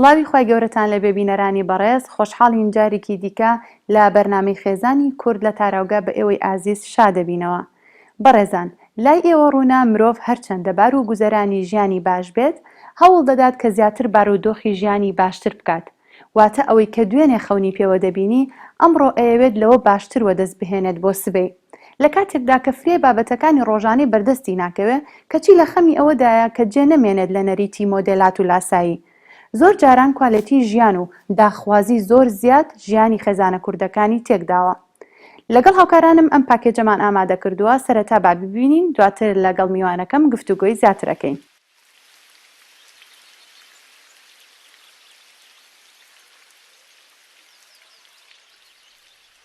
سڵاوی خوای گەورەتان لە بێبینەرانی بەڕێز، خۆشحاڵین جارێکی دیکە لە بەرنامەی خێزانی کورد لە تاراوگا بە ئێوەی ئازیز شادەبینەوە. بەڕێزان، لای ئێوە ڕوونا مرۆڤ هەرچەندە بار و گوزەرانی ژیانی باش بێت، هەوڵ دەدات کە زیاتر بارودۆخی ژیانی باشتر بکات. واتە ئەوەی کە دوێنێ خەونی پێوە دەبینی، ئەمڕۆ ئەیەوێت لەوە باشتر وەدەست بهێنێت بۆ سبەی. لە کاتێکدا کە فرێ بابەتەکانی ڕۆژانەی بەردەستی ناکەوێت، کەچی لە خەمی ئەوەدایە کە جێ نەمێنێت لە نەریتی مۆدێلات و لاسایی. زۆر جاران کوالەتی ژیان و داخوازی زۆر زیاد ژیانی خێزانە کوردەکانی تێکداوە. لەگەڵ هاوکارانم ئەم پاکێجەمان ئامادە کردووە، سەرەتا با ببینین، دواتر لەگەڵ میوانەکەم گفتوگۆی زیاترەکەین.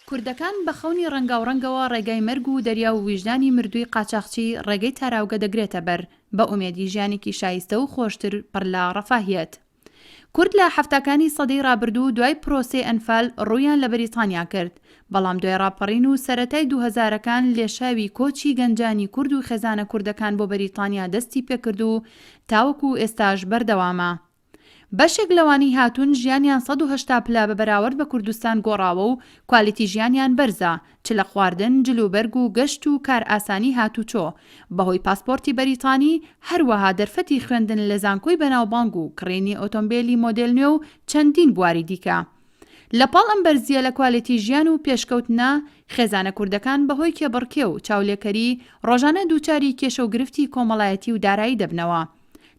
کوردەکان بە خەونی ڕەنگاوڕەنگەوە ڕێگای مەرگ و دەریا و ویژدانی مردووی قاچاقچی ڕێگەی تاراوگە دەگرێتە بەر بە ئومێدی ژیانێکی شایستە و خۆشتر پڕ لە ڕەفاهیەت. کورد لە هەفتەکانی سەدەی ڕابردوو دوای پرۆسەی ئەنفال ڕوویان لە بەریتانیا کرد، بەڵام دوای ڕاپەڕین و سەرەتای 2000ەکان لێشاوی کۆچی گەنجانی کورد و خێزانە کوردەکان بۆ بەریتانیا دەستی پێکرد و تاوەکو ئێستاش بەردەوامە. بەشێک لەوانی هاتوون ژیانیان 180 پلا بە بەراورد بە کوردستان گۆڕاوە و کوالیتی ژیانیان بەرزە، چ لە خواردن، جلوبەرگ و گەشت و کار ئاسانی هاتوچۆ، بەهۆی پاسپۆرتی بەریتانی، هەروەها دەرفەتی خوێندن لە زانکۆی بەناوبانگ و کڕینی ئۆتۆمبیلی مۆدێل نوێ و چەندین بواری دیکە. لەپاڵ ئەم بەرزیە لە کوالیتی ژیان و پێشکەوتنە، خێزانە کوردەکان بەهۆی کێبڕکێ و چاولێکەری ڕۆژانە دووچاری کێشە و گرفتی کۆمەڵایەتی و دارایی دەبنەوە.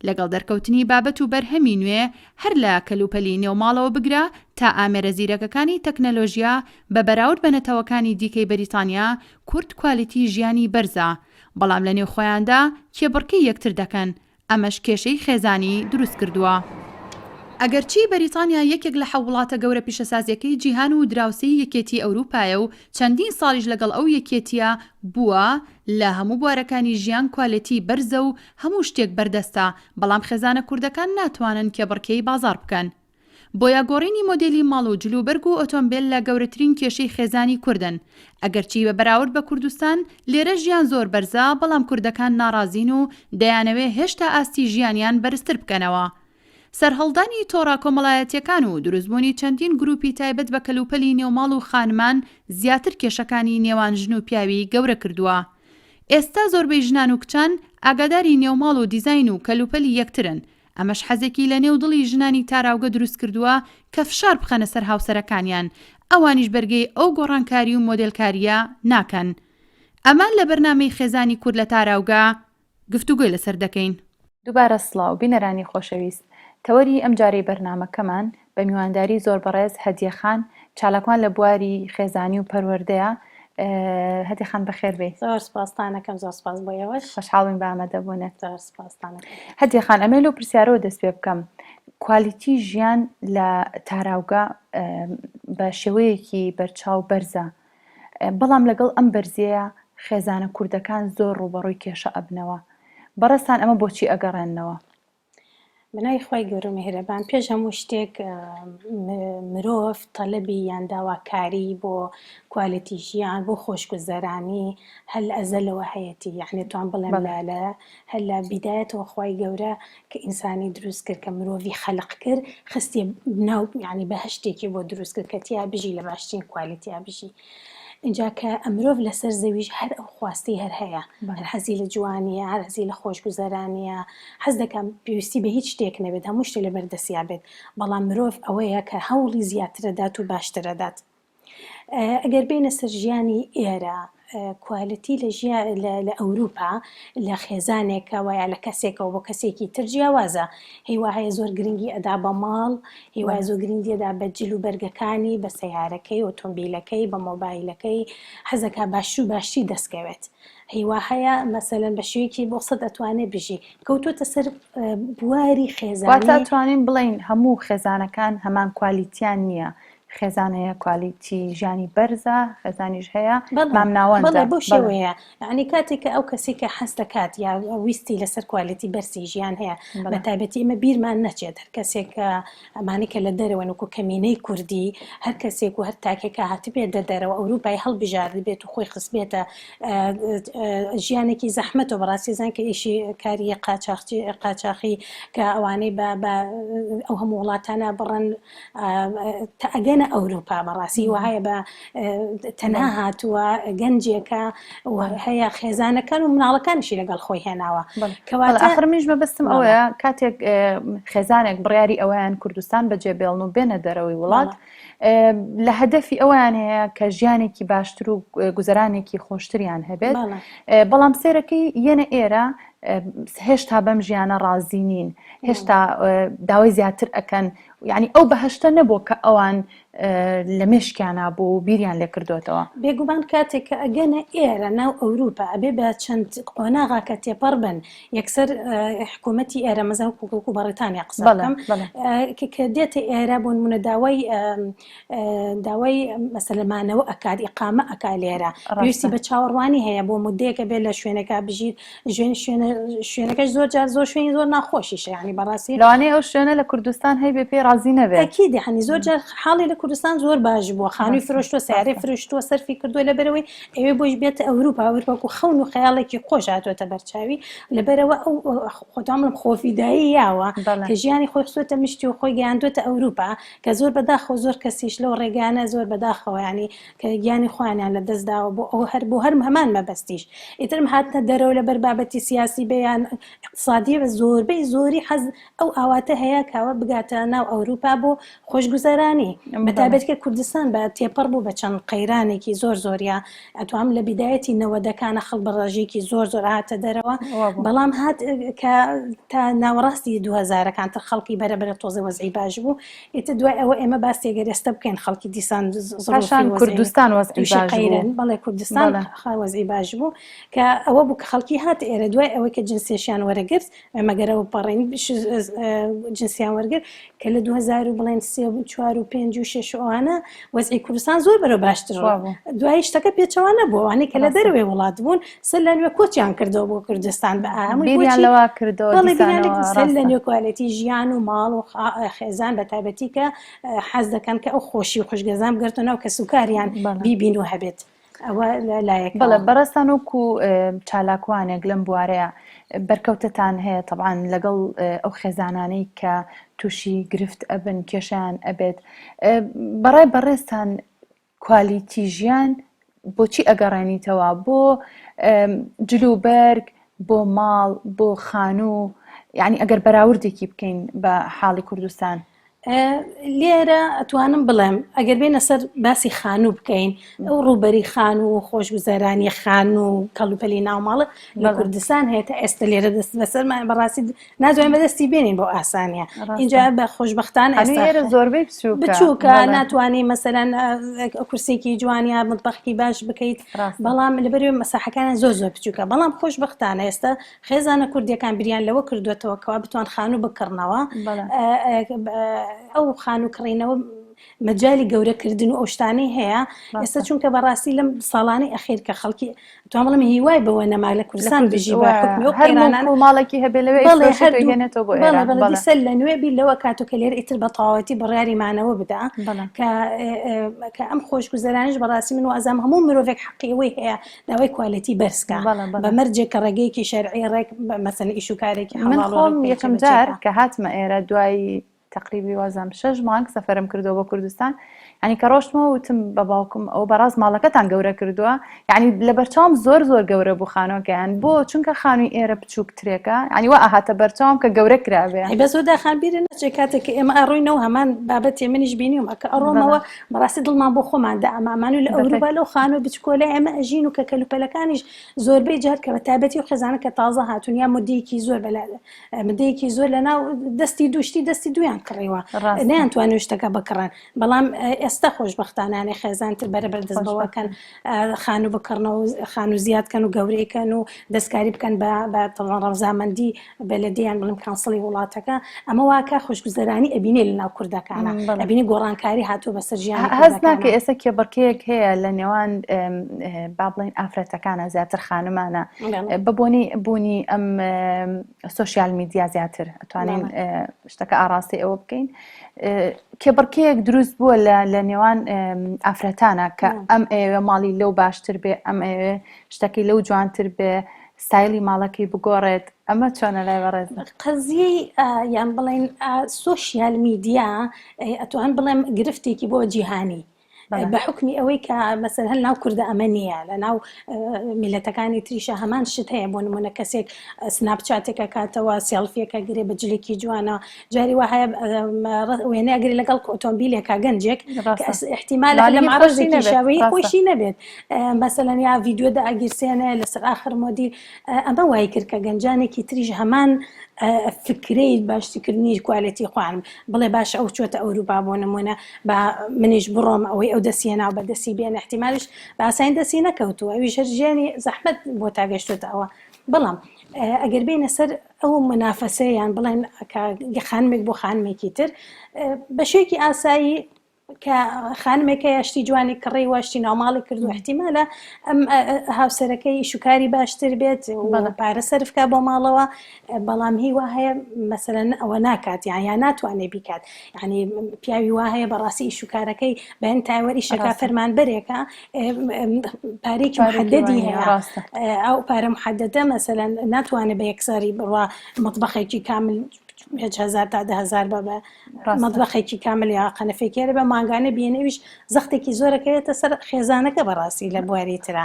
لەگەڵ دەرکەوتنی بابەت و بەرهەمی نوێ هەر لە کەلوپەلی نێوماڵەوە بگرە تا ئامێرە زیرەکەکانی تەکنەلۆژیا بە بەراورد بە نەتەوەکانی دیکەی بەریتانیا، کورد کوالیتی ژیانی بەرزە، بەڵام لە نێو خۆیاندا کێبڕکەی یەکتر دەکەن. ئەمەش کێشەی خێزانی دروست کردووە. ئەگەرچی بەریتانیا یەکێک لە وڵاتە گەورە پیشەسازیەکەی جیهان و دراوسەی یەکێتی ئەوروپایە و چەندین ساڵیش لەگەڵ ئەو یەکێتیە بووە، لە هەموو بوارەکانی ژیان کوالیتی بەرزە و هەموو شتێک بەردەستە، بەڵام خێزانە کوردەکان ناتوانن کێبڕکەی بازار بکەن. بۆ یاگۆڕینی مۆدێلی ماڵ و جلوبەرگ و ئۆتۆمبیل لە گەورەترین کێشەی خێزانی کوردن. ئەگەرچی بە بەراورد بە کوردستان لێرە ژیان زۆر بەرزە، بەڵام کوردەکان ناڕازین و دەیانەوێ هێشتا ئاستی ژیانیان بەرزتر بکەنەوە. سەرهەڵدانی تۆڕە کۆمەڵایەتیەکان و دروستبوونی چەندین گروپی تایبەت بە کەلوپەلی نێوماڵ و خانمان زیاتر کێشەکانی نێوان ژن و پیاوی گەورە کردووە. ئێستا زۆربەی ژنان و کچان ئاگاداری نێوماڵ و دیزاین و کەلوپەلی یەکترن. ئەمەش حەزێکی لە نێو دڵی ژنانی تاراوگە دروست کردووە کە فشار بخەنە سەر هاوسەرەکانیان، ئەوانیش بەرگەی ئەو گۆڕانکاری و مۆدێلکاریە ناکەن. ئەمان لە بەرنامەی خێزانی کورد لە تاراوگا گفتوگۆی لەسەر دەکەین. دووبارە سڵاو بینەرانی خۆشەویست. تەوەری ئەم جارەی بەرنامەکەمان بە میوانداری زۆر بەڕێز هەدیەخان، چالاکوان لە بواری خێزانی و پەروەردەیە. هەدیەخان بەخێر بێ. زۆر سپاستانەکەم، زۆر سپاس بۆ ئێوەش. خۆشحاڵین بە ئامادەبوونت. زۆر سپاستانەکەم. هەدیەخان، ئەمێ لەو پرسیارەوە دەست پێ بکەم. کوالیتی ژیان لە تاراوگا بە شێوەیەکی بەرچاو بەرزە، بەڵام لەگەڵ ئەم بەرزیەیە خێزانە کوردەکان زۆر ڕوبەڕووی کێشە ئەبنەوە. بەڕێستان ئەمە بۆچی ئەگەڕێنەوە؟ بنای خۆی گەورە مێهرەبان، پێش هەموو شتێک مرۆڤ تەلەبی یان داواکاری بۆ کوالیتی ژیان، بۆ خۆشگوزەرانی هەر لە ئەزەلەوە هەیەتی، یعنی توان بڵێم هەر لە بیدایەتەوە خۆی گەورە کە ئینسانی دروست کرد، کە مرۆڤی خەلق کرد، خستی ناو یعنی بەهەشتێکی بۆ دروست کرد کە تیا بژی لە باشترین کوالیتیا بژی. اینجا کە ئەمرۆڤ لەسەر زەویش هەر ئەو خواستی هەر هەیە، هەر حەزی لە جوانیە، هەر حەزی لە خۆشگوزەرانیە، حەز دەکەم پێویستی بە هیچ شتێک نەبێت، هەموو شتێک لە بەردەستیا بێت، بەڵام مرۆڤ ئەوەیە کە هەوڵی زیاترەدات و باشترەدات. ئەگەر بینە سەر ژیانی ئێرە، کوالیتی لە ئەوروپا لە خێزانێکە وایە لە کەسێکەوە بۆ کەسێکی تر جیاوازە، هیوا هەیە زۆر گرنگی ئەدا بە ماڵ، هیوای زۆر گرنگی ئەدا بە جلوبەرگەکانی، بە سەیارەکەی، ئۆتۆمبیلەکەی، بە مۆبایلەکەی، حەزەکە باشی و باشی دەستکەوێت. هیوا هەیە مەسەلەن بە شێوەیەکی بۆ سەد ئەتوانێ بژی، کەوتۆتە سەر بواری خێزانی. واتە ئەتوانین بڵین هەموو خێزانەکان هەمان کوالیتیان نییە. خێزانەیە کوالیتی ژیانی بەرزە خێزانیش هەیە بەڵێ مامناوەندە بۆ شێوەیە یعنی کاتێک کە ئەو کەسی کە حەز دەکات یا ویستی لەسەر کوالیتی بەرزی ژیان هەیە بە تایبەتی ئمە بیرمان نەچێت هەر کەسێک ئەمانی کە لە دەرەوەن وەکو کەمینەی کوردی هەر کەسێک و هەر تاکێکە هاتبێت دەرەوە ئەوروپای هەڵبژاردی بێت و خۆی خستبێتە ژیانێکی زەحمەتەوە بەڕاستی زان کە ئیشی کاری قاچاقی کە ئەوانەی ئەو هەموو وڵاتانە بڕن تا ئەگەنە ئەوروپا بەڕاستی وهەیە بە تەنها هاتووە گەنجێکە هەیە خێزانەکان و مناڵەکانیشی لەگەڵ خۆی هێناوە کەواتە ئاخر میش بەبستم ئەوەیە کاتێک خێزانێک بڕیاری ئەویان کوردستان بەجێبێڵن و بێنە دەرەوەی وڵات لە هەدەفی ئەویان هەیە کە ژیانێکی باشتر و گوزەرانێکی خۆشتریان هەبێت بەڵام سێرەکەی یەنە ئێرە هێشتا بەم ژیانە ڕازی نین هێشتا داوای زیاتر ئەکەن یعنی ئەو بەهشتە نەبوو کە ئەوان لە مێشکیانە بوو و بیریان لێ کردوێتەوە بێگومان کاتێک کە ئەگەنە ئێرە ناو ئەوروپا ئەبێ بە چەند قۆناغا کە تێپەڕ بن یەکسەر حکوومەتی ئێرە مەزان کوکو بەڕێتانیا قسەکەم کە دێتە ئێرە بوون منە داوای مەسەلمانەوە ئەکات ئیقامە ئەکا لێرە پێویستی بە چاوەڕوانی هەیە بۆ مودەیەکە بێت لە شوێنەکە بژیت شوێنەکەش زۆر شوێنی زۆر ناخۆشیشە ینی بەڕاستی لەوانەیە ئەو شوێنە لە کوردستان هەیە بێ پێی ڕازی نەبێت ئەکید یعنی زۆر جار حاڵی لە کوردستان زۆر باش بووە خانووی فرۆشتووە سیارەی فرۆشتووە سەرفی کردووە لەبەرەوەی ئەوێ بۆش بێتە ئەوروپا وەکو خەون و خەیاڵێکی خۆش هاتوۆتە بەرچاوی لەبەرەوە ئەو خۆتامڵم خۆفیدایی یاوە کە ژیانی خۆی خسووەتە مشتی و خۆی گەیاندوێتە ئەوروپا کە زۆر بەداخەوە زۆر کەسیش لەو ڕێگانە زۆر بەداخەوە ینی کە گیانی خۆیانیان لە دەستداوە بۆ ئەو بۆ هەر هەمان مەبەستیش ئیترم هاتنە دەرەوە لەبەر بابەتی سیاسی بەیان اقتصادی بە زۆربەی زۆری حەز ئەو ئاواتە هەیە کاوە بگاتە ناو ئەوروپا بۆ خۆشگوزەرانی بەتابێت کە کوردستان بە تێپەڕ بوو بە چەند قەیرانێکی زۆر زۆریە ئەتوام لە بیدایەتی نەوەدەکانە خەڵ بەڕێژێکی زۆر هاتە دەرەوە بەڵام هات کە تا ناوەڕاستی 2000ەکان تر خەڵکی بەرەبەرە تۆزە وەزعی باش بوو ئیتر دوای ئەوە ئێمە باسی گەرێستە بکەین خەڵکی دیسان کوردستان قەیرن بەڵێ کوردستان وەزعی باش بوو کە ئەوە بوو کە خەڵکی هات ئێرە دوای ئەوەی کە جنسێشیان وەرەگرت ئەمەگەرەوە پەڕین جنسیان وەرگرت کە لە 2000 بڵێن 3 4 و 5 و 6 ئەوانە وەزعی کوردستان زۆر بەرەو باشتر دوای شتەکە پێچەوانە بوو ئەوانەی کە لە دەروێ وڵات بوون سەر لە نوێ کۆچیان کردەوە بۆ کوردستان بە ئامۆیانەوە کردەوە لە نوێ کوالەتی ژیان و ماڵ و خێزان بە تایبەتی کە حەز دەکەن کە ئەو خۆشی و خوشگەزان بگرتنەوە کە سوکاریان بیبین و هەبێت ئەوە لایەک بەڵێ بەڕستان وەکو چالاکوانێک لەم بوارەیە بەرکەوتتان هەیە طبعاً لەگەڵ ئەو خێزانانەی کە تووشی گرفت ئەبن کێشیان ئەبێت بەڕای بەڕێستان کوالیتی ژیان بۆچی ئەگەڕێنیتەوە بۆ جلوبەرگ بۆ ماڵ بۆ خانوو یعنی ئەگەر بەراوردێکی بکەین بە حاڵی کوردستان لێرە ئەتوانم بڵێم ئەگەر بێنە سەر باسی خانوو بکەین ئەو ڕوبەری خانوو خۆشگوزەرانی خانوو کەڵوپەلی ناوماڵە لە کوردستان هەیە تا ئێستا لێرە دەست بەسەرمان بەڕاستی نازانین بەدەستی بێنین بۆ ئاسانیە اینجا بە خۆشبەختانە ئێرە زۆربەی بچووکە ناتوانانی مەسەرەن کورسێکی جوانیا مطبەخی باش بکەیت بەڵام لەبەرێ مەساحەکانە زۆر بچووکە بەڵام خۆشبەختانە ئێستا خێزانە کوردیەکان بریان لەوە کردوێتەوە کەوا بتوان خانوو بکڕنەوە ئەو خانوو کڕینەوە مەجای گەورەکردن و ئەوشتانی هەیە ئێستا چونکە بەڕاستی لەم ساڵانی ئەخیر کە خەڵکی توان بڵم هیوای بەوە نەما لە کوردستان بژی بە حکمی و قەیرانان ماڵێکی هەبێ لەوێ هێنێتەوە بۆ ئێرە بەڵێ سەر لە نوێ بی لەوە کاتۆ کە لێرە ئیتر بە تەواوەتی بڕیاریمانەوە بدا کە ئەم خۆشگوزەرانیش بەڕاستی من و ئەزام هەموو مرۆڤێک حەقی ئەوەی هەیە داوای کوالیتی بەرزکە بە مەرجێک کە ڕێگەیەکی شەرعی ڕێک مەسەن ئیش و کارێکی من خۆم یەکەم جار کە هاتمە ئێرە دوای تقریبی وازم 6 مانگ سەفەرم کردەوە بۆ کوردستان ینی کە ڕۆشتمەوە وتم بە باوکم ئەو بەڕاست ماڵەکەتان گەورە کردووە یعنی لە بەرچاوم زۆر گەورە بوو خانۆکەیان بۆ چونکە خانووی ئێرە بچووکترێکە ینی وا ئاهاتە بەرچاوم کە گەورە کرابێ بە زۆردا خانبیرە نەچێت کاتێک ئێمە ئەڕۆینەوە هەمان بابەتێ منیش بینیوم ئەکە ئەڕۆمەوە بەڕاستی دڵمان بۆ خۆماندا ئەمامانوی لە ئەوروپا لەو خانوو بچکۆلە ئێمە ئەژین و کە کەلوپەلەکانیش زۆربەی جار کە بە تایبەتی و خێزانە کە تازە هاتوون یا مدەیەکی زۆر لەناو دەستی دوشتی دەستی دویان کڕیوە نەیانتوانێت شتەکە بکڕن بەڵام ئێستا خۆشبەختانانێ خێزانتر بەرەبەر دەست بەوەکەن خان و بکڕنەوە خان و زیادکەن و گەورەیکەن و دەستکاری بکەن بە ڕەمزامەندی بەلەدەیان بڵم کانسڵی وڵاتەکە ئەمە واکە خۆشگوزەرانی ئەبینێ لە ناو کوردەکانە ئەبینی گۆڕانکاری هاتووە بەسەر ژیان هەز ناکە ئێستا کێبڕکەیەک هەیە لە نێوان با بڵین ئافرەتەکانە زیاتر خانمانە بوونی ئەم سوۆشیال میدیا زیاتر ئەتوانین شتەکە ئاراستی ئەوە بکەین کێبڕکەیەک دروست بووە لە نێوان ئافرەتانە کە ئەم ئێوە ماڵی لەو باشتر بێ ئەم ئێوێ شتەکەی لەو جوانتر بێ ستایلی ماڵەکەی بگۆڕێت ئەمە چۆنە لای بەڕێز قەزیەی یان بڵێن سوۆشیال میدیا ئەتوان بڵێم گرفتێکی بۆ جیهانی بە حکمی ئەوەی کە مەسەر هەل ناو کوردە ئەمە نییە لە ناو میلەتەکانی تریشە هەمان شت هەیە بۆ نمونە کەسێک سناپچاتێکە کاتەوە سێڵفیەکە گرێ بە جلێکی جوانە جاری وا هەیە وێنە ئەگری لەگەڵ ئۆتۆمبیلێکا گەنجێک احتیمال لە معڕژێکی شاوەیە خۆشی نەبێت مەسەلەن یا ڤیدیۆدا ئەگیرسێنە لەسەر ئاخر مۆدیل ئەمە وای کرد کە گەنجانێکی تریژ هەمان فکرەی باشتیکردنی کوالەتی خوانم بڵێ باش ئەو چۆتە ئەوروپا بۆ نمونە بە منیش بڕۆم ئەوەی ئەو دەسیێنا و بە دەسی بێن احتیمالیش باساین دەسی نەکەوتووە ئەوی ژێنی زەحمەت بۆ تاگەشتوتە ئەوە بەڵام ئەگەر بینە سەر ئەو منافەسەیان بڵێن خانمێک بۆ خانمێکی تر بە شوێکی ئاسایی کە خانمێکە یاشتی جوانی کڕی واشتی ناوماڵی کرد و احتیمالە ئەم هاوسەرەکەی شوکاری باشتر بێت و پارە سەرفکە بۆ ماڵەوە بەڵام هی وا هەیە مەسەرەن ئەوە ناکات یان ناتوانێ بیکات یعنی پیاوی وا هەیە بەڕاستی شوکارەکەی بەن تاوەری شەکا فەرمانبەرێکە پارێکی محددی هەیە ئەو پارە محددە مەسەلەن ناتوانێت بە یەکساری بڕوا مطبخێکی کامل 1000 تا 10000 بە مطبخێکی کامل یا قەنەفێکێرە بە ماگانە بینەویش زەختێکی زۆرەکەوێتە سەر خێزانەکە بەڕاستی لە بواری ترا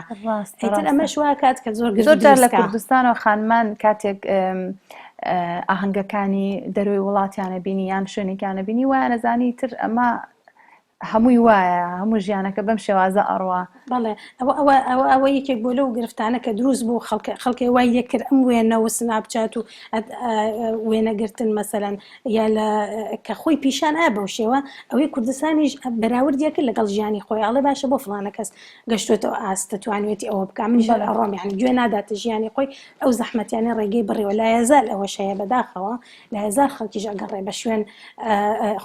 ئیتر ئەمەش وا کات کە زۆر لە کوردستانەوە خانمان کاتێک ئاهەنگەکانی دەروی وڵاتیانە بینی یان شوێنێکیانە بینی وایە نەزانی تر ئەمە هەمووی وایە هەموو ژیانەکە بەم شێوازە ئەڕوا بەڵێ ئەوە یەکێک بۆ لەو گرفتانە کە دروست بوو خەڵکی وای یەکرد ئەم وێنەوە سناپچات و وێنەگرتن مەسەلەن یا لە کە خۆی پیشان بەو شێوە ئەوەی کوردستانیش بەراوردیە کرد لەگەڵ ژیانی خۆی ئاڵێ باشە بۆ فڵانە کەس گەشتوێتەوە ئاستە توانێتی ئەوە بکە منیش ئەڕۆم یعنی گوێ ناداتە ژیانی خۆی ئەو زەحمەتیانە ڕێگەی بڕێەوە لا هەزار ئەوە شەیە بەداخەوە لا هەزار خەڵکیش ئەگەڕێ بە شوێن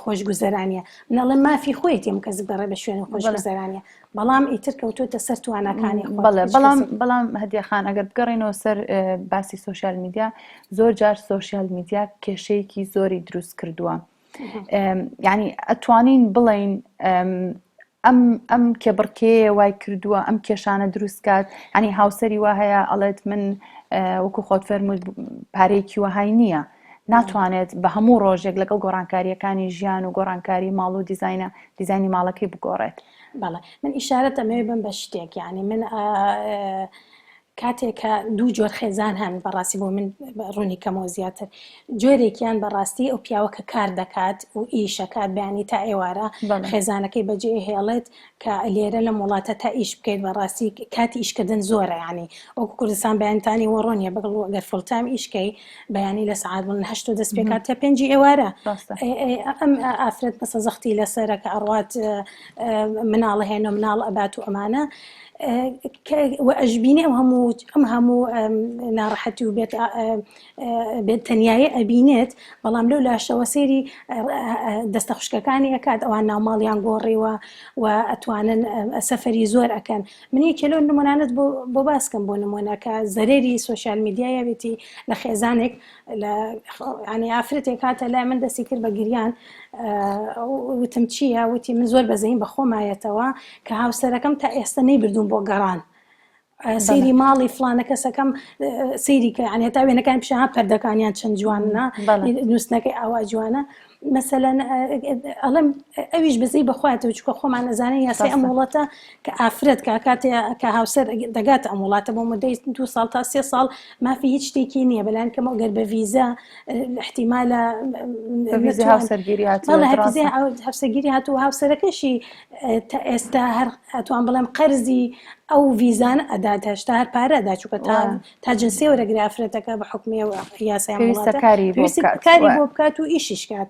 خۆشگوزەرانیە منەڵێ مافی خۆی تێم کەس بەڕێ بە شوێن خۆشگوزەرانیە بەڵام ئیتر کەوتوتە سەر توانەکانی بەڵام هەدیەخان ئەگەر بگەڕێنەوە سەر باسی سوۆشیال میدیا زۆر جار سوۆشیال میدیا کێشەیەکی زۆری دروست کردووە یعنی ئەتوانین بڵین ئەم کێبڕکێ وای کردووە ئەم کێشانە دروستکات ینی هاوسەری وا هەیە ئەڵێت من وەکو خۆت فەرمووت پارێکی وەهای نییە ناتوانێت بە هەموو ڕۆژێک لەگەڵ گۆڕانکاریەکانی ژیان و گۆڕانکاری ماڵ و دیزاینی ماڵەکەی بگۆڕێت بەڵێ من ئیشارەت ئەمەوێ بم بە شتێک یعنی من کاتێکە دوو جۆر خێزان هەن بەڕاستی بۆ من ڕوونی کەمەوە زیاتر جۆرێکیان بەڕاستی ئەو پیاوە کە کار دەکات و ئیشەکات بەیانی تا ئێوارە خێزانەکەی بەجێ هێڵێت کە لێرە لە وڵاتە تا ئیش بکەیت بەڕاستی کاتی ئیشکردن زۆرە ینی وەکو کوردستان بەیانتانی وەڕۆنیە بەگەڵ ئەگەر فڵتام ئیشکەی بەیانی لە سعات بڵن 8 دەست پێکات تا 5 ئێوارە ئەم ئافرەت بەسە زەختی لەسەرە کە ئەڕوات مناڵە هێنە مناڵ ئەبات و ئەمانە ئەژبینێ ئەم هەموو ناڕەحەتی و بێت تەنیایە ئەبینێت بەڵام لەو لاشەوە سێری دەستە خوشکەکانی ئەکات ئەوان ناوماڵیان گۆڕیوە و ئەتوانن سەفەری زۆر ئەکەن من یەکێ لەو نمونانت بۆ باسکەم بۆ نمونە کە زەرێری سوۆشیال میدیایە بێتی لە خێزانێک ینی ئافرەتێک هاتە لای من دەستی کرد بە گریان وتم چییە وتی من زۆر بەزەین بە خۆمایەتەوە کە هاوسەرەکەم تا ئێستا نەیبردوون بۆ گەڕان سەیری ماڵی فلانە کەسەکەم سەیری کە عنێت تا وێنەکان پیشها پەردەکانیان چەند جوانە نووسنەکەی ئاوا جوانە مەسەلەن ئەڵێم ئەویش بزەی بەخواتەوە چکە خۆمان نەزانین یاسی ئەم وڵاتە کە ئافرەت کە هاوسەر دەگات ئەم وڵاتە بۆ مدەی 2 ساڵ تا 3 ساڵ مافی هیچ شتێکی نییە بەلایەن کەمە گەر بە ڤیزا احتیمالە هاوسەرگیری هاوسەرگیری هاتووە هاوسەرەکەشی تا ئێستا هەر ئەتوان بڵێم قەرزی ئەو ڤیزانە ئەدات هێشتا هەر پارە ئەدا چووکە تا جنسێ وەرەگری ئافرەتەکە بە حکومی و یاسای وڵاتە کاری بۆ بکات و ئیشیش کات.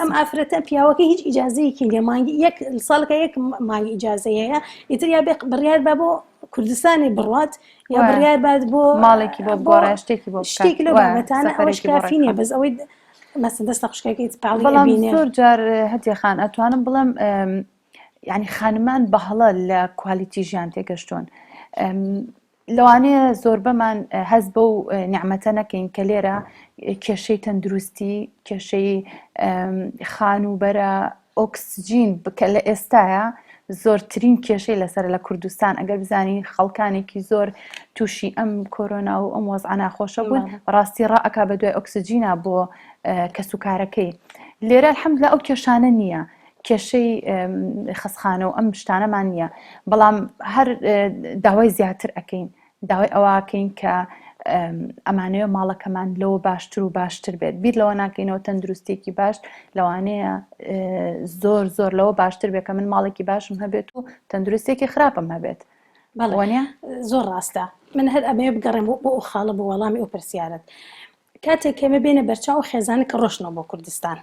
ئەم ئافرەتە پیاوەکە هیچ ئیجازەیەکی نیە، مانگی یەک ساڵەکە یەک مانگی ئیجازە هەیە، ئیتر یا بڕیار بە بۆ کوردستانی بڕات یا بڕیار بات بۆ ماڵێکی بۆ گۆڕای شتێکی لەو بابەتانە ئەوەش کافی نییە، بەس ئەوەی مەسن دەستە قشکەکەی پاڵی بەڵام بینێ. زۆر جار هەتێ خان ئەتوانم بڵێم یعنی خانمان بەهەڵە لە کوالیتی ژیان تێگەشتوون. لەوانەیە زۆر بەمان هەز بە و نیعمەتە نەکەین کە لێرە کێشەی تەندروستی، کێشەی خانوبەرە ئۆکسجین بکە لە ئێستاە زۆرترین کێشەی لەسەر لە کوردستان. ئەگەر بزانی خەڵکانێکی زۆر تووشی ئەم کۆرۆنا و ئەم وەزعە ناخۆشە بوون، ڕاستی ڕائەکا بە دوای ئۆکسجینە بۆ کەسوکارەکەی. لێرە الحەمدوللا ئەو کێشانە نییە، کێشەی خەسخانە و ئەم شتانەمان نییە، بەڵام هەر داوای زیاتر ئەەکەین، داوای ئەوەکەین کە ئەمانەیە ماڵەکەمان لەوە باشتر و باشتر بێت. بیر لەوە ناکەینەوە تەندروستێکی باش لەوانەیە زۆر زۆر لەوە باشتر بێت کە من ماڵێکی باشم هەبێت و تەندروستێکی خراپم هەبێت. بەڵێ زۆر ڕاستە. من هەر ئەمێ بگەڕێم بۆ ئەو خاڵە بۆ وەڵامی ئەو پرسیارەت. کاتێک کەمە بێنە بەرچاو خێزانە کە ڕۆشنەوە بۆ کوردستان،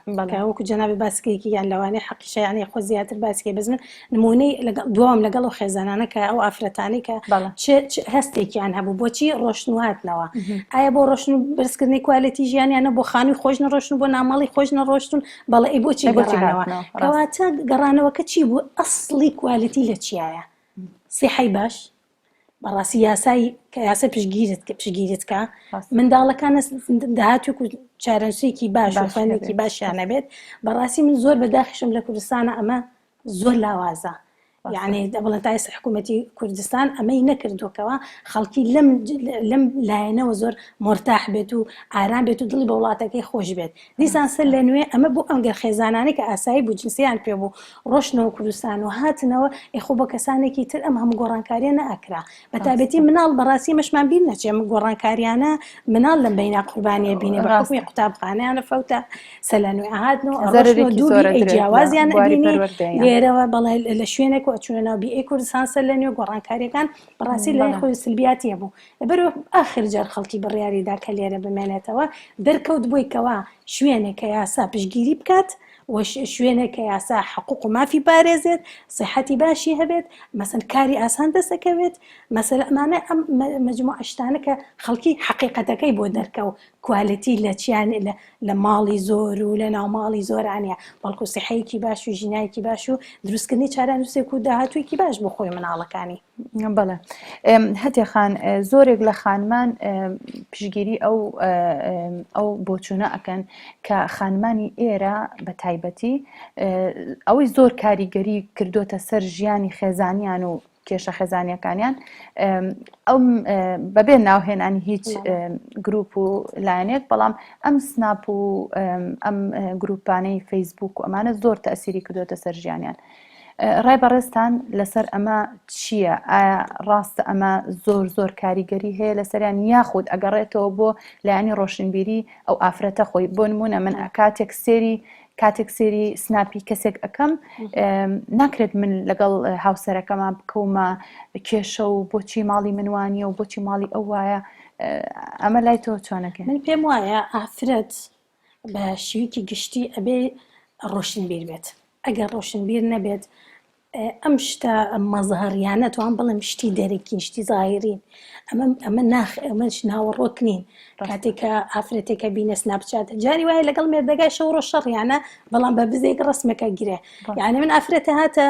وەکو جەنابی باسکەیەکی یان لەوانەیە حەقیشە یانی خۆ زیاتر باسکێ بەس من نمونەی دوام لەگەڵ ئەو خێزانانە کە ئەو ئافرەتانی کە هەستێکیان هەبوو بۆچی ڕۆشن و هاتنەوە، ئایا بۆ ڕۆشن و بەرزکردنی کوالیتی ژیانیانە بۆ خانووی خۆش نەڕۆشن بۆ نامەڵی خۆش نەڕۆشتون، بەڵێ ئەی بۆچی گەڕانەوە؟ کەواتە گەڕانەوەکە چی بوو؟ ئەسڵی کوالیتی لە چیایە؟ سیحەی باش، بەڕاستی یاسای کە یاسا پشگیرتکە منداڵەکانە داهاتوێک و چارەنووسێکی باش و خوێندێکی باشیانە بێت. بەڕاستی من زۆر بەداخشم لە کوردستانە ئەمە زۆر لاوازە، یعنی دەبڵێن تا ئێستا حکوومەتی کوردستان ئەمەی نەکردوکەوە خەڵکی لەم لایەنەوە زۆر مرتاح بێت و ئارام بێت و دڵی بە وڵاتەکەی خۆش بێت. دیسان سەر لە نوێ ئەمە بۆ ئەم گەر خێزانانی کە ئاسایی بوو جنسیان پێ بوو ڕۆشنەوە کوردستان و هاتنەوە ئێخۆ بە کەسانێکی تر ئەم هەموو گۆڕانکاریە نەئەکرا. بەتابەتی مناڵ بەڕاستی مەشمان بیر نەچێ گۆڕانکاریانە مناڵ لەم بەینا قوربانیە بینێ بە حکومی قوتابخانەیانە فەوتە سەر لە نوێ هاتنەوە دووری جیاوازیان ئەبینێ لێرەوە بەڵێ لە شوێنێک چونە ناو بیئەی کوردستان سەر لە نوێ گۆڕانکاریەکان بەڕاستی لای خۆی سلبیاتیە بوو. لەبەرەوە ئاخر جار خەڵکی بڕیاریدا کە لێرە بمێنێتەوە دەرکەوت بۆیکەوە شوێنێک کە یاسا پشگیری بکات و شوێنێک کە یاسا حقوق و مافی پارێزێت، سیحەتی باشی هەبێت، مەسەن کاری ئاسان دەسەکەوێت، مەسەلا ئەمانە ئەم مەجموعە شتانە کە خەڵکی حقیقەتەکەی بۆ دەرکەو کوالیتی لە چیان لە ماڵی زۆر و لە ناوماڵی زۆرانە، بەڵکو سیحەیەکی باش و ژینایەکی باش و دروستکردنی چارەنووسێک و داهاتوویەکی باش بۆ خۆی مناڵەکانی. بەڵێ هەتێ خان زۆرێک لە خانمان پشگیری ئەو بۆچوونە ئەکەن کە خانمانی ئێرە بە تایبەتی ئەوەی زۆر کاریگەری کردوتە سەر ژیانی خێزانیان و کێشە خێزانیەکانیان ئەم بەبێ ناوهێنانی هیچ گروپ و لایەنێک، بەڵام ئەم سناپ و ئەم گروپانەی فەیسبوک و ئەمانە زۆر تەئسیری کردوتە سەر ژیانیان. ڕای بەڕێستان لەسەر ئەمە چییە؟ ئایا ڕاستە ئەمە زۆر زۆر کاریگەری هەیە لەسەریان یاخود ئەگەڕێتەوە بۆ لایەنی ڕۆشنبیری ئەو ئافرەتە خۆی؟ بۆ نمونە من کاتێک سێری سناپی کەسێک ئەەکەم ناکرێت من لەگەڵ هاوسەرەکەمان بکەومە کێشە و بۆچی ماڵی منوانیە و بۆچی ماڵی ئەو وایە. ئەمە لای تۆ چۆنەکە؟ من پێم وایە ئافرەت بە شێوەیەکی گشتی ئەبێ ڕۆشنبیر بێت. ئەگەر ڕۆشنبیر نەبێت ئەم شتە مەزهەریانە توان بڵێم شتی دەرەکین، شتی زاهرین، ئەمەش ناوەڕۆک نین. کاتێککە ئافرەتێکە بینە سناپچات جاری وایە لەگەڵ مێردەگای شەو ڕۆژ شەڕیانە، بەڵام بە بزێک ڕسمەکە گرێ. یعنی من ئافرەتە هاتە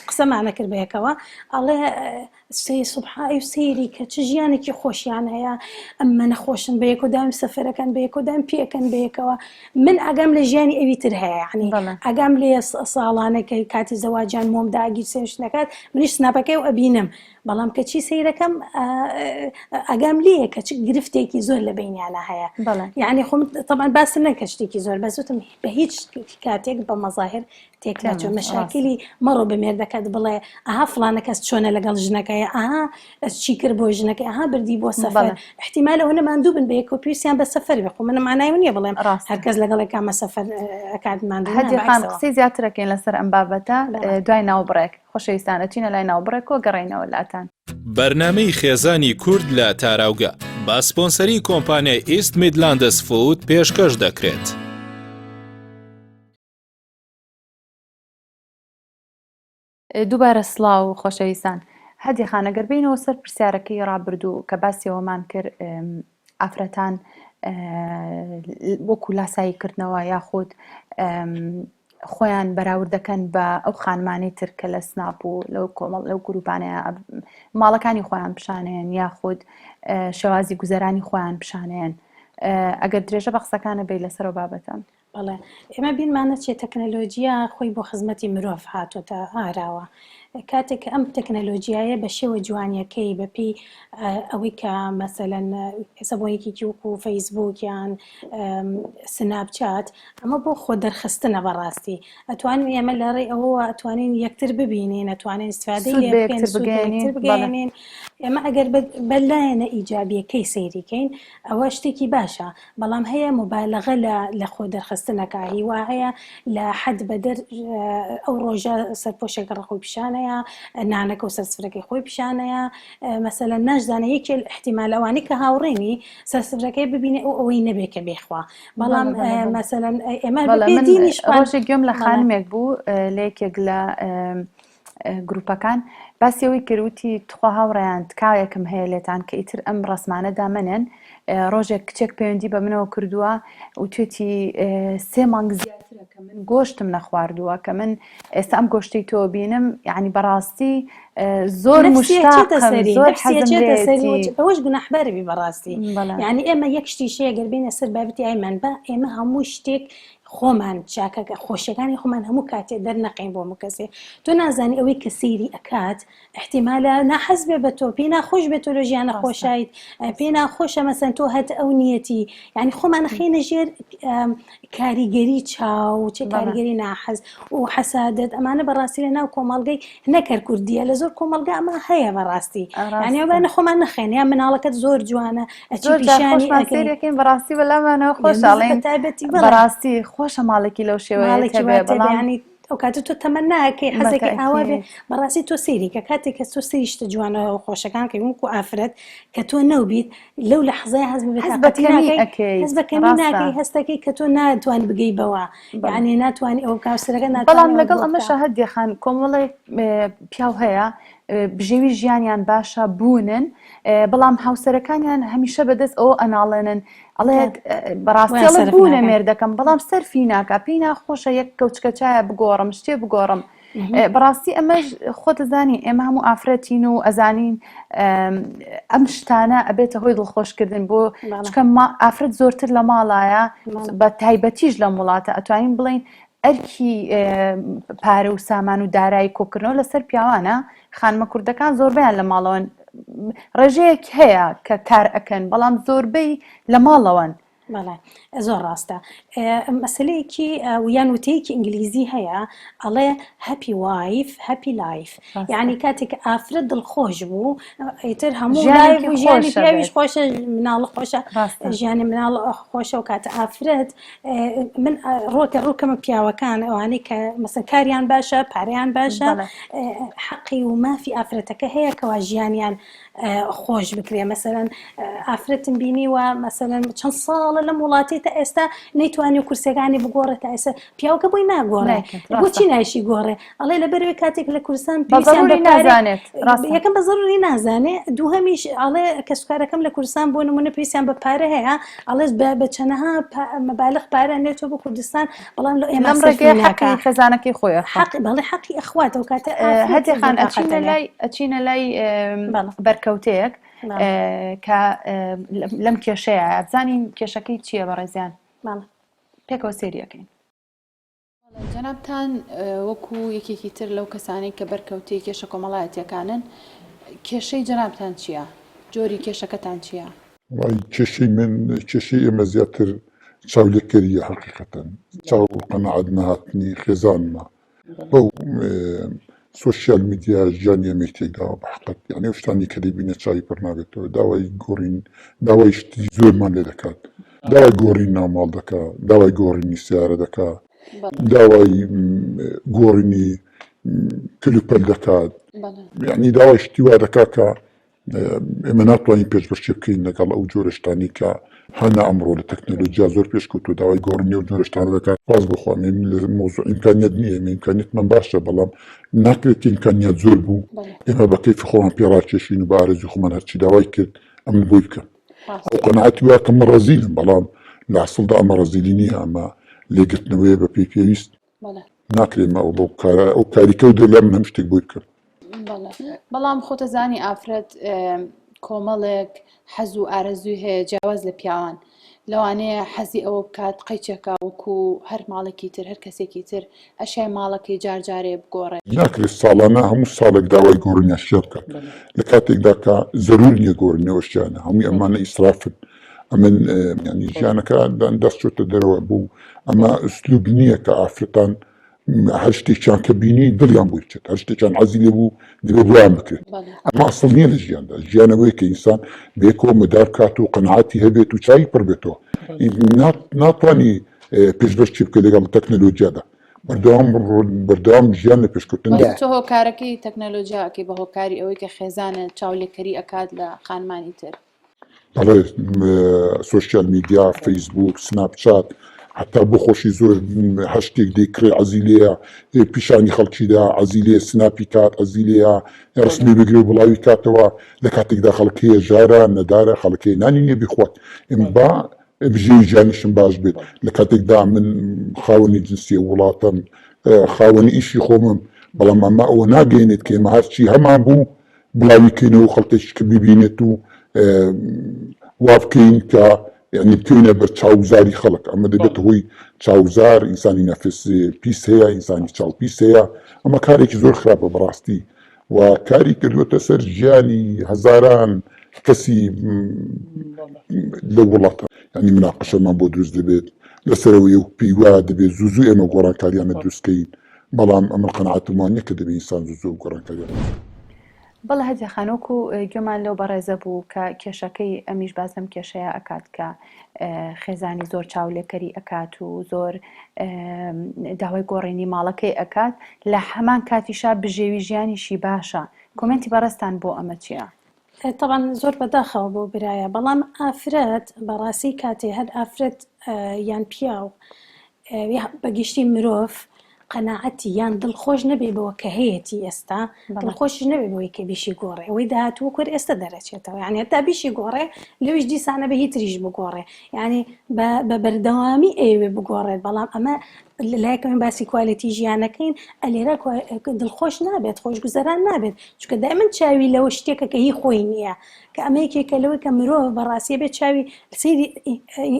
قسەمانە کرد بەیەکەوە ئەڵێ سوبحای و سەیری کە چ ژیانێکی خۆشیان هەیە، ئەمە نەخۆشن بە یەک و دایم سەفەرەکەن بە یەک و دایم پێکەن بە یەکەوە. من ئاگام لە ژیانی ئەوی تر هەیە، یعنی ئاگام لێ ساڵانەکەی کاتی زەواجیان مۆم داگیر سێنش نەکات منیش سناپەکەی و ئەبینم، بەڵام کە چی سەیرەکەم ئەگام لێیە کە چ گرفتێکی زۆر لە بینیانە هەیە. یعنی خۆم طبعا باسم نەکە شتێکی زۆر بەزوتم بە هیچ کاتێک بە مەزاهر تێک ناچۆ. مەشاکلی مەڕۆ بە مێردەکەت بڵێ ئاها فڵانە کەس چۆنە لەگەڵ ژنەکەیە، ئاها چی کرد بۆ ژنەکەی، ئاها بردی بۆ سەفەر. احتیمال ئەوە ماندوو بن بە یەک و پێویستیان بە سەفەر بێ. خۆ من مانای نییە بڵێم هەرکەس لەگەڵ کامە سەفەر ئەکات ماندوو. هەدی خان قسەی زیاترەکەین لەسەر ئەم بابەتە دوای ناوبڕێک. خۆشەویستانە چینە لای ناوبڕێک و گەڕێینەوە لاتان. بەرنامەی خێزانی کورد لە تاراوگە با سپۆنسەری کۆمپانیای ئیست میدلاندس فود پێشکەش دەکرێت. دووبارە سڵاو خۆشەویستان. هەدی خانەگەر بینەوە سەر پرسیارەکەی ڕابردوو کە باسیەوەمان کرد ئافرەتان وەکو لاساییکردنەوە یاخود خۆیان بەراورد دەکەن بە ئەو خانمانەی تر کە لە سناپ و لەو کۆمەڵ لەو گروپانەیە ماڵەکانی خۆیان پیشانێن یاخود شێوازی گوزەرانی خۆیان پیشانێن. ئەگەر درێژە بە قسەکانە بێ لەسەر بابەتە. بەڵێ ئێمە بیرمانە چێ تەکنەلۆژیە خۆی بۆ خزمەتی مرۆڤ هاتوۆتە ئاراوە. کاتێک ئەم تەکنەلۆژیایە بە شێوە جوانیەکەی بەپی ئەوەی کە مەسەلەن ئێستا بۆ یەکێکی وەکو فەیسبووکیان سناپچات ئەمە بۆ خۆ دەرخستنە بەڕاستی ئەتوانین ئێمە لە ڕێی ئەوە ئەتوانین یەکتر ببینین ئەتوانین استفادەی لێ بگەێنین. ئێمە ئەگەر بەلایەنە ئیجابیەکەی سەیریکەین ئەوە شتێکی باشە، بەڵام هەیە مبالەغە لە خۆ دەرخستنەکە هیوا هەیە لە حەد بەدەر ئەو ڕۆژە سەرپۆشێک ڕەخۆی پیشانەیە نانەکە و سەرسفرەکەی خۆی پیشانەیە مەسەلەن ناشزانە یەکێ احتیمال ئەوانی کە هاوڕێنی سەرسفرەکەی ببینێ ئەوەی نەبێ کە بێخوا بەڵام مەسەلەن ئێمە ڕۆژێک گوێم لە خانمێک بوو لە یەکێک لە گروپەکان باسیەوەی کردوتی تخوا هاوڕێیان تکایەکم هەیە لێتان کە ئیتر ئەم ڕسمانە دامنن. ڕۆژێک کچێک پەیوەندی بە منەوە کردووە و توێتی 3 مانگ زیاترە کە من گۆشتم نەخواردووە کە من ئێستا ئەم گۆشتەی تۆ بینم یعنی بەڕاستی زۆر مشتاقم زۆر حەزم لێتی ئەوەش گوناحبارێ بەڕاستی یعنی ئێمە یەک شتیشەیە گەر بینە سەر بابەتی ئایمان بە ئێمە هەموو شتێک خۆمان چاکەکە خۆشیەکانی خۆمان هەموو کاتێ دەرنەقین بۆ هەموو کەسێ تۆ نازانی ئەوەی کە سەیری ئەکات احتیمالە ناحەز بێ بە تۆ پێی ناخۆش بێت تۆ لە ژیانە خۆشایت پێی ناخۆشە مەسەن تۆ هەت ئەو نیەتی یعنی خۆمان خێنە ژێر کاریگەری چاو چه کاریگەری ناحەز و حەسادەت ئەمانە بەڕاستی لە ناو کۆمەڵگەی نەکەر کوردیە لە زۆر کۆمەڵگە ئەمە هەیە بەڕاستی یعنی ئەوانە خۆمان نەخێن یا مناڵەکەت زۆر جوانە ئەچی پیشانی ئەەکەین بەڕاستی بەلامانەوە خۆشاڵێن بەڕاستی خۆشە ماڵێکی لەو شێوەیە ئەو کاتە تۆ تەمەناکەی حەزێکی ئاوا بێ بەڕاستی تۆ سەیری کە کاتێک کە تۆ سەریشتە جوانە و خۆشەکان کە وەکو ئافرەت کە تۆ نەوبیت لەو لەحزای هەز بەکەمی ناکەی هەستەکەی کە تۆ ناتوانانی بگەی بەوە یعنی ناتوانانی ئەو کاوسەرەکە بەڵام لەگەڵ ئەمە شەهەدی خان کۆمەڵی پیاو هەیە بژێوی ژیانیان باشە بوونن بەڵام هاوسەرەکانیان هەمیشە بەدەست ئەوە ئەناڵێنن ئەڵێ بەڕاستیڵە بوونە مێردەکەم بەڵام سەرفی ناکە پێی ناخۆشە یەک کەوچکە چایە بگۆڕم شتێ بگۆڕم. بەڕاستی ئەمەش خۆت دەزانی ئێمە هەموو ئافرەتین و ئەزانین ئەم شتانە ئەبێتە هۆی دڵخۆشکردن بۆ چکە ئافرەت زۆرتر لە ماڵایە بە تایبەتیش لە وڵاتە ئەتوانین بڵین ئەرکی پارە و سامان و دارایی کۆکردنەوە لەسەر پیاوانە خانمە کوردەکان زۆربیان لە ماڵەوەن ڕێژەیەک هەیە کە کار ئەکەن بەڵام زۆربەی لە ماڵەوەن. بەڵێ زۆر ڕاستە مەسلەیەکی یان وتەیەکی ئینگلیزی هەیە ئەڵێ هەپی وایف هەپی لایف یعنی کاتێک ئافرەت دڵخۆش بوو ئیتر هەموو ژیانی پیاویش خۆشە مناڵ خۆشە ژیانی مناڵ خۆشە و کاتە ئافرەت من ڕووکەمە پیاوەکان ئەوانەی کە مەسەن کاریان باشە پارەیان باشە حەقی و مافی ئافرەتەکە هەیە کەوا ژیانیان خۆش بکرێ مەسەلەن ئافرەتم بینیوە مەسەلەن چەند ساڵە لەم وڵاتی تا ئێستا نەیتوانی کورسەکانی بگۆڕێت تا ئێستا پیاوەکە بۆی ناگۆڕێ بۆچی نایشی گۆڕێ ئەڵێ لەبەرەوەی کاتێک لە کوردستان یەکەم بە زەروری نازانێ دووهەمیش ئەڵێ کەسوکارەکەم لە کوردستان بۆ نمونە پێویستیان بە پارە هەیە ئەڵێ بە چەنەها مەبالغ پارە نێتەوە بۆ کوردستان بەڵام لە ئێمە حەقی خێزانەکەی خۆی بەڵێ حەقی ئەخواتەوە کاتە هەتێخان ئەچینە لای بەرکەوتەیەک کە لەم کێشەیە بزانین کێشەکەی چییە بەڕێزیان پێکەوە سێریەکەین. جەنابتان وەکو یەکێکی تر لەو کەسانی کە بەرکەوتی کێشە کۆمەڵایەتیەکانن کێشەی جەنابتان چییە؟ جۆری کێشەکەتان چییە؟ وای کێشەی من کێشەی ئێمە زیاتر چاولێکەریە حەقیقەتەن چاو قەنەعەت نەهاتنی خێزانمە بەو سوشیال میدیا ژیانی ئێمەی تێداوە بەحقەت یعنی ئەو شتانی کە دەیبینە چاوی پڕ نابێتەوە داوای گۆڕین داوای شتی زۆرمان لێ دەکات داوای گۆڕین ناوماڵ دەکات داوای گۆڕینی سیارە دەکات داوای گۆڕینی کلوپەل دەکات یعنی داوای شتی وا دەکات کە ئێمە ناتوانین پێشبەرچێ بکەین لەگەڵ ئەو جۆرە شتانی کە هەنا ئەمڕۆ لە تەکنۆلۆژیا زۆر پێشکەوتووە داوای گۆڕینی و جۆرە شتانە دەکات باز بخوام مۆزوع ئیمکانیەت نییە ئیمکانیەتمان باشە بەڵام ناکرێت ئیمکانیەت زۆر بوو ئێمە بە کەیفی خۆمان پێڕاکێشین و بە ئارەزوی خۆمان هەرچی داوای کرد ئەم بۆی بکەم ئەو قەناعەتی وایە کە من ڕەزیلم بەڵام لە ئەسڵدا ئەمە ڕەزیلی نییە ئەمە لێگرتنەوەیە بە پێویست ناکرێمە ئەو کاریکەوت لە من هەم شتێک بۆی بکەم بەڵام خۆتە زانی ئافرەت کۆمەڵێک حەز و ئارەزوی هەیە جیاواز لە پیاوان لەوانەیە حەزی ئەوە بکات قەیچەکە وەکو هەر ماڵێکی تر هەر کەسێکی تر ئەشای ماڵەکەی جارجارێ بگۆڕێ ناکرێت ساڵانە هەموو ساڵێک داوای گۆڕینیاشیا بکات لە کاتێکدا کە زەرور نییە گۆڕینەوەشیانە هەمووی ئەمانە ئیسرافن ئەمن ینی ژیانەکە دەست چۆتە دەرەوە بوو ئەمە ئوسلوب نییە کە ئافرەتان هەر شتێکیان کە بینی دڵیان بۆی بچێت هەر شتێکیان عەزی لێ بوو دەبێت بۆیان بکرێت ئەمە ئەسڵ نییە لە ژیاندا ژیانەوەی کە ئینسان بێکۆ مدار کات و قەناعەتی هەبێت و چاوی پڕ بێتەوە ناتوانی پێشبەرچێ بکەیت لەگەڵ تەکنۆلۆژیادا بەردەوام ژیان لە پێشکەوتندا تۆ هۆکارەکەی تەکنۆلۆژیاکەی بە هۆکاری ئەوەی کە خێزانە چاولێکەری ئەکات لە خانمانی تر بەڵێ سۆشیال میدیا فەیسبوک سناپچات حتا بۆ خۆشی زۆر هەشتێک دەیکرێ عەزی لێیە پیشانی خەڵکیدا عەزی لێ سناپی کات عەزی لێیە ڕسمی بگرێ و بڵاوی کاتەوە لە کاتێکدا خەڵکەیە ژارە نەدارە خەڵکەی نانی نییە بیخوات ئێمە با بژێوی ژیانیشم باش بێت لە کاتێکدا من خاوەنی جنسی وڵاتم خاوەنی ئیشی خۆمم بەڵام ئەمە ئەوە ناگەێنێت کە ئێمە هەرچی هەمان بوو بڵاویکەینەوە خەڵکێکی کە ببینێت و وا بکەین کە یعنی بکەینە بەر چاوزاری خەڵک ئەمە دەبێت هۆی چاوزار ئینسانی نەفس پیس هەیە ئینسانی چاو پیس هەیە ئەمە کارێکی زۆر خراپە بەڕاستی و کاری کردووەتە سەر ژیانی هەزاران کەسی لە وڵاتە ینی مناقەشەمان بۆ دروست دەبێت لەسەرەوەی و پێیوا دەبێت زوو ئێمە گۆڕانکاریانە دروستکەین بەڵام ئەمە قەناعەتمان نییە کە دەبێت ئینسان زوو گۆڕانکاریان بەڵێ هەجە خانۆکو گوێمان لەو بەڕێزە بوو کە کێشەکەی ئەمیش باز لەم کێشەیە ئەکات کە خێزانی زۆر چاولێکەری ئەکات و زۆر داوای گۆڕینی ماڵەکەی ئەکات لە هەمان کاتیشا بژێوی ژیانیشی باشە کۆمنتی بەڕستان بۆ ئەمە چییە؟ طبعا زۆر بەداخەوە بۆ برایە بەڵام ئافرەت بەڕاستی کاتێ هەر ئافرەت یان پیاو بەگشتی مرۆڤ قەناعەتی یان دڵخۆش نەبێ بەوە کە هەیەی ئێستا دڵخۆش نەبێ بەوەی کە بیشی گۆڕێ ئەوەی داهاتوو کورد ئێستا دەرەچێتەوە یعنی هەتا بیشی گۆڕێ لەویش دیسانە بە هیچ تریش بگۆڕێ یعنی بە بەردەوامی ئێوێ بگۆڕێت بەڵام ئەمە لایەکەمە باسی کوالیتی ژیانەکەین ئەلێرە دڵخۆش نابێت خۆشگوزەران نابێت چونکە دائما چاوی لەوە شتێکە کە هی خۆی نییە کە ئەمە یەکێکە لەوەی کە مرۆڤ بەڕاستی بێت چاوی سەیری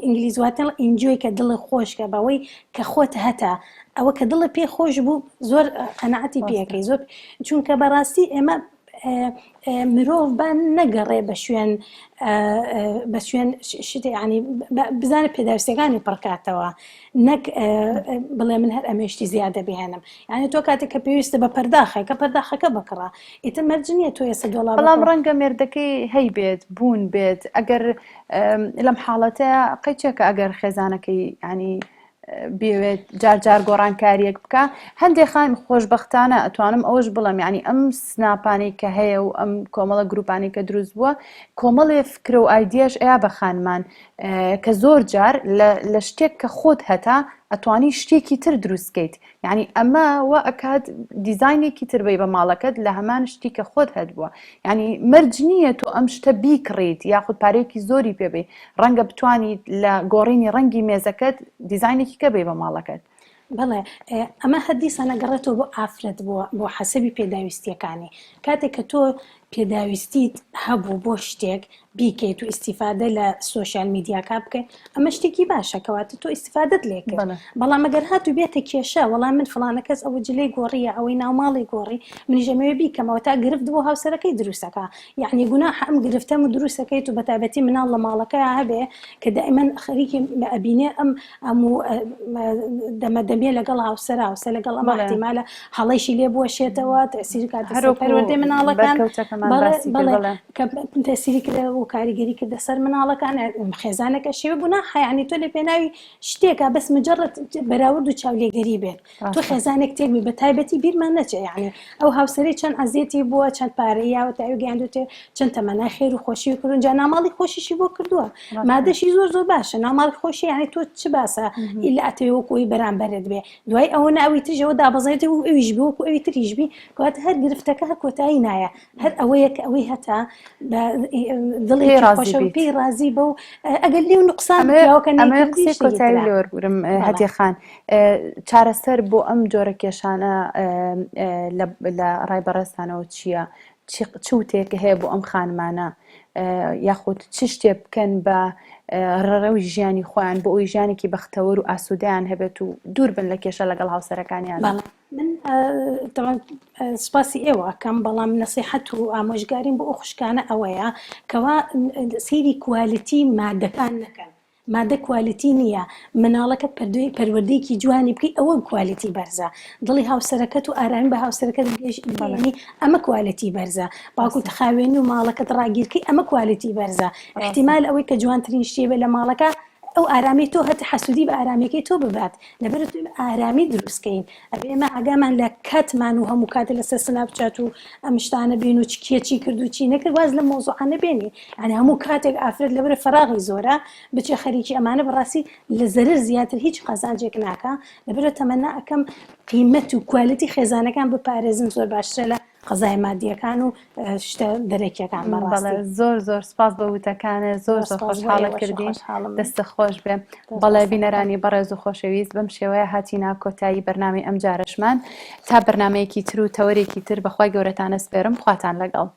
ئینگلیزواتن ئینجۆی کە دڵی خۆشکە بەوەی کە خۆت هەتا ئەوە کە دڵە پێ خۆش بوو زۆر قەناعەتی پێەکەی زۆر چونکە بەڕاستی ئێمە مرۆڤ با نەگەڕێ بە شوێن شتێ ینی بزانە پێداویستەکانی پڕکاتەوە نەک بڵێ من هەر ئەمێشتی زیادە بهێنم یعنی تۆ کاتێک کە پێویستە بە پەرداخی کە پەرداخەکە بکڕە ئیتر مەرجنیە تۆ ێستا دۆڵار بەڵام ڕەنگە مێردەکەی هەی بێت بوون بێت ئەگەر لەم حاڵەتەیە قەیچێکە ئەگەر خێزانەکەی ینی بێوێت جارجار گۆڕانکاریەک بکە هەندێک خان خۆشببختانە ئەتوانم ئەوەش بڵم ینی ئەم سناپانی کە هەیە و ئەم کۆمەڵە گروپانی کە دروست بووە کۆمەڵێ فکرە و ئایدیاش ئەیا بە خانمان کە زۆر جار لە شتێک کە خۆت هەتا ئەتوانی شتێکی تر دروستکەیت یعنی ئەمە وە ئەکات دیزاینێکی تر بی بە ماڵەکەت لە هەمان شتی کە خۆت هەت بووە ینی مەرج نییە تو ئەم شتە بیکڕیت یاخود پارێکی زۆری پێبێ ڕەنگە بتوانیت لە گۆڕینی ڕەنگی مێزەکەت دیزاینێکی کە بێ بە ماڵەکەت بەڵێ ئەمە هەردیسە نەگەڕێتەوە بۆ ئافرەت بۆ حەسەبی پێداویستیەکانی کاتێک کە تۆ پێداویستیت هەبوو بۆ شتێک بیکەیت و ئیسیفادە لە سۆشیال میدیاکە بکەیت ئەمە شتێکی باشە کەواتە تۆ ئیسیفادەت لێکرد بەڵام ئەگەر هاتوو بێتە کێشە وەڵام من فڵانە کەس ئەوە جلەی گۆڕیە ئەوەی ناوماڵی گۆڕی منیژەمەوێ بیکەمەوە تا گرفت بۆ هاوسەرەکەی دروستەکە یعنی گوناح ئەم گرفتەم و دروستەکەیت و بەتابەتی مناڵ لە ماڵەکەی هەبێ کە دائیمەن خەریکی ئەبینێ ئەموو دەمەدەمێ لەگەڵ هاوسەر لەگەڵ ئەمە احتیمالە هەڵەیشی لێ بوەشێتەوە تەسیری کاتە پەروەردەی مناڵەکان کاتێکمان باسی کرد بڵێ کە تەسیری کردە و کاریگەری کردە سەر مناڵەکان خێزانێکە شێوە بوونا حیانی تۆ لە پێناوی شتێکە بەس مجرد بەراورد و چاولێگەری بێت تۆ خێزانێک تێکبی بە تایبەتی بیرمان نەچێ یعنی ئەو هاوسەری چەند ئەزیەتی بووە چەند پارەیاوە تاوی گەیاندوتێ چەند تەمەنای خێر و خۆشی کردن جا ناماڵی خۆشیشی بۆ کردووە مادەشی زۆر باشە ناماڵی خۆشی یعنی تۆ چ باسە ئیلا ئەتەوەکوی بەرامبەرت بێ دوای ئەوە ناوی تژەوە دابەزێت و ئەویش بی وەکو ئەوی تریشبی کەواتە هەر گرفتەکە هەر کۆتایی نایە هەر ئەوەیەک ئەوەی هەتا دڵی خۆشە و پێی رازی بە و ئەگەر لێ و نقصان ئەمە قسەی کۆتایی لێوەرگورم هەتێ خان چارەسەر بۆ ئەم جۆرە کێشانە لە ڕایبەڕێستانەوە چییە؟ چ وتێکە هەیە بۆ ئەم خانمانە یاخود چ شتێ بکەن بە ڕێڕەوی ژیانی خۆیان بۆ ئەوی ژیانێکی بەختەوەر و ئاسوودەیان هەبێت و دوور بن لە کێشە لەگەڵ هاوسەرەکانیان. من سپاسی ئێوە کەم بەڵام نەسیحەت و ئامۆژگاریم بۆ ئەو خوشکانە ئەوەیە کەوا سەیری کوالیتی مادەکان نەکەن مادە کوالیتی نییە مناڵەکەت پەروەردەیەکی جوانی بکەی ئەوە کوالیتی بەرزە دڵی هاوسەرەکەت و ئارامی بە هاوسەرەکەت بڵێنی ئەمە کوالیتی بەرزە باوکو تخاوێنی و ماڵەکەت ڕاگیرکەی ئەمە کوالیتی بەرزە احتیمال ئەوەی کە جوانترین شتێ بێ لە ماڵەکە ئەو ئارامی تۆ هەت حەسوودی بە ئارامێکی تۆ ببات لەبەر ئارامی دروستکەین ئەبێ ئێمە ئاگامان لە کاتمان و هەموو کاتە لەسەر سناپچات و ئەم شتانە بین و کێچی کرد و چی نەکرد واز لە مۆزوعانە بێنی یعنی هەموو کاتێک ئافرەت لەبەر فراغی زۆرە بچێ خەریکی ئەمانە بەڕاستی لە زەرر زیاتر هیچ قەزانجێک ناکە لەبەر تەمەنا ئەەکەم قیمەت و کوالیتی خێزانەکان بپارێزن زۆر باشترە لە قەزای مادیەکان و شتە دەرەکیەکان بەڕاستی زۆر سپاس بە وتەکانە زۆر خۆشحاڵە کردین دەستە خۆش بێ بەڵێ بینەرانی بەڕێز و خۆشەویست بەم شێوەیە هاتینا کۆتایی بەرنامەی ئەم جارەشمان تا بەرنمەیەکی تر و تەوەرێکی تر بەخوای گەورەتانە سپێرم خواتان لەگەڵ